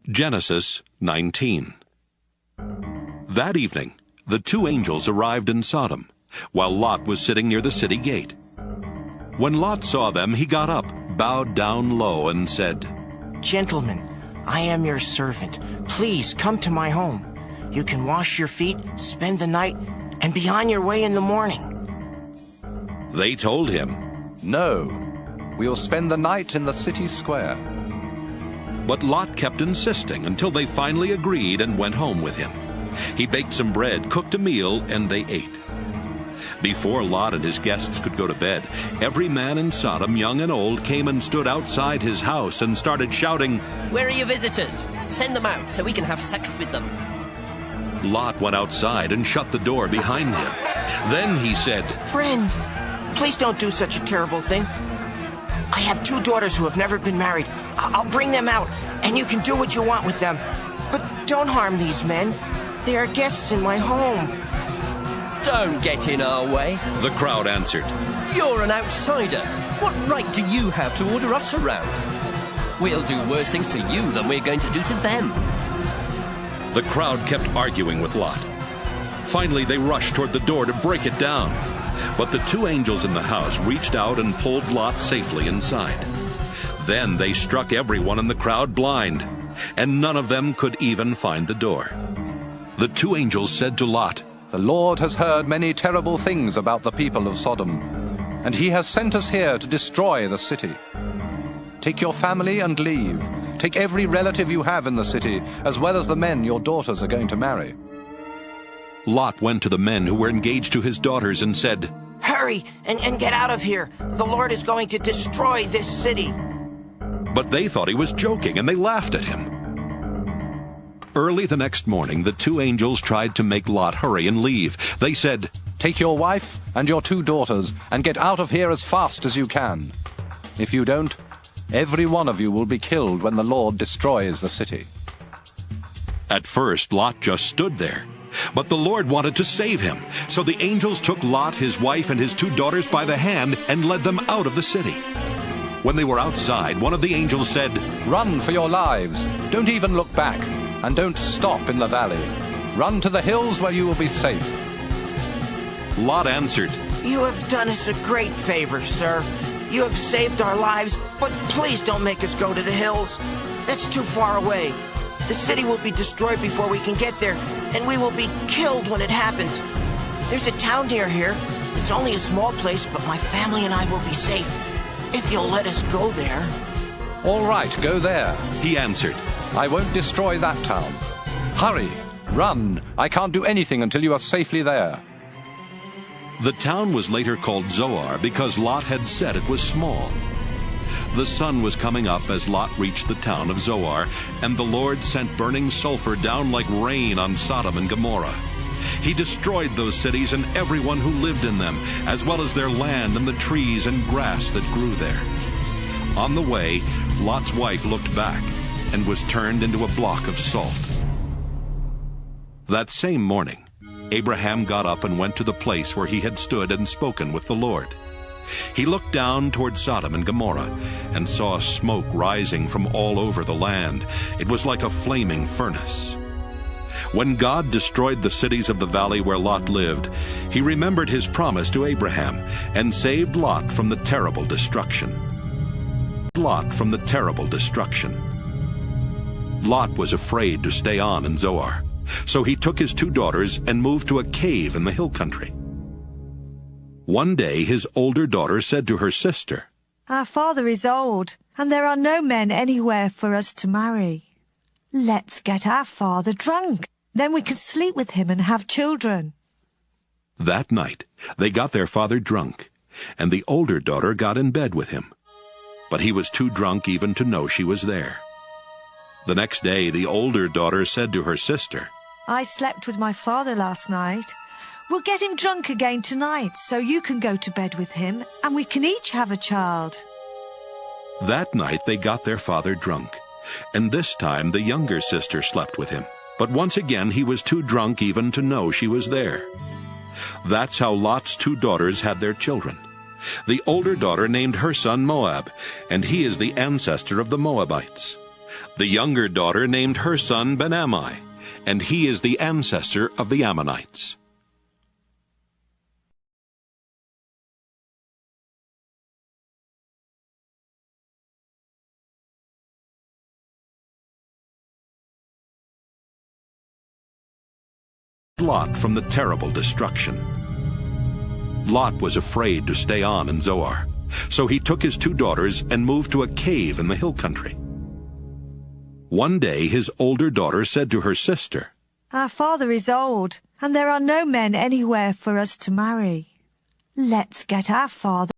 Genesis 19. That evening, the two angels arrived in Sodom, while Lot was sitting near the city gate. When Lot saw them, he got up, bowed down low, and said, "Gentlemen, I am your servant. Please come to my home. You can wash your feet, spend the night, and be on your way in the morning." They told him, "No, we will spend the night in the city square." But Lot kept insisting until they finally agreed and went home with him. He baked some bread, cooked a meal, and they ate. Before Lot and his guests could go to bed, every man in Sodom, young and old, came and stood outside his house and started shouting, "Where are your visitors? Send them out so we can have sex with them." Lot went outside and shut the door behind him. Then he said, "Friend, please don't do such a terrible thing. I have two daughters who have never been married. I'll bring them out, and you can do what you want with them. But don't harm these men. They are guests in my home." "Don't get in our way," the crowd answered. "You're an outsider. What right do you have to order us around? We'll do worse things to you than we're going to do to them." The crowd kept arguing with Lot. Finally, they rushed toward the door to break it down. But the two angels in the house reached out and pulled Lot safely inside. Then they struck everyone in the crowd blind, and none of them could even find the door. The two angels said to Lot, "The Lord has heard many terrible things about the people of Sodom, and he has sent us here to destroy the city. Take your family and leave. Take every relative you have in the city, as well as the men your daughters are going to marry." Lot went to the men who were engaged to his daughters and said, "Hurry and get out of here. The Lord is going to destroy this city." But they thought he was joking, and they laughed at him. Early the next morning, the two angels tried to make Lot hurry and leave. They said, "Take your wife and your two daughters and get out of here as fast as you can. If you don't, every one of you will be killed when the Lord destroys the city." At first, Lot just stood there. But the Lord wanted to save him. So the angels took Lot, his wife, and his two daughters by the hand and led them out of the city. When they were outside, one of the angels said, "Run for your lives. Don't even look back, and don't stop in the valley. Run to the hills where you will be safe." Lot answered, "You have done us a great favor, sir. You have saved our lives, but please don't make us go to the hills. That's too far away. The city will be destroyed before we can get there, and we will be killed when it happens. There's a town near here. It's only a small place, but my family and I will be safe if you'll let us go there." "All right, go there," he answered. "I won't destroy that town. Hurry, run. I can't do anything until you are safely there." The town was later called Zoar because Lot had said it was small. The sun was coming up as Lot reached the town of Zoar, and the Lord sent burning sulfur down like rain on Sodom and Gomorrah. He destroyed those cities and everyone who lived in them, as well as their land and the trees and grass that grew there. On the way, Lot's wife looked back and was turned into a block of salt. That same morning, Abraham got up and went to the place where he had stood and spoken with the Lord. He looked down toward Sodom and Gomorrah and saw smoke rising from all over the land. It was like a flaming furnace. When God destroyed the cities of the valley where Lot lived, he remembered his promise to Abraham and saved Lot from the terrible destruction. Lot was afraid to stay on in Zoar, so he took his two daughters and moved to a cave in the hill country. One day his older daughter said to her sister, "Our father is old, and there are no men anywhere for us to marry. Let's get our father drunk. Then we can sleep with him and have children." That night they got their father drunk, and the older daughter got in bed with him. But he was too drunk even to know she was there. The next day the older daughter said to her sister, "I slept with my father last night. We'll get him drunk again tonight so you can go to bed with him and we can each have a child." That night they got their father drunk, and this time the younger sister slept with him. But once again he was too drunk even to know she was there. That's how Lot's two daughters had their children. The older daughter named her son Moab, and he is the ancestor of the Moabites. The younger daughter named her son Ben-Ammi, and he is the ancestor of the Ammonites. Lot from the terrible destruction. Lot was afraid to stay on in Zoar, so he took his 2 daughters and moved to a cave in the hill country. One day his older daughter said to her sister, "Our father is old, and there are no men anywhere for us to marry. Let's get our father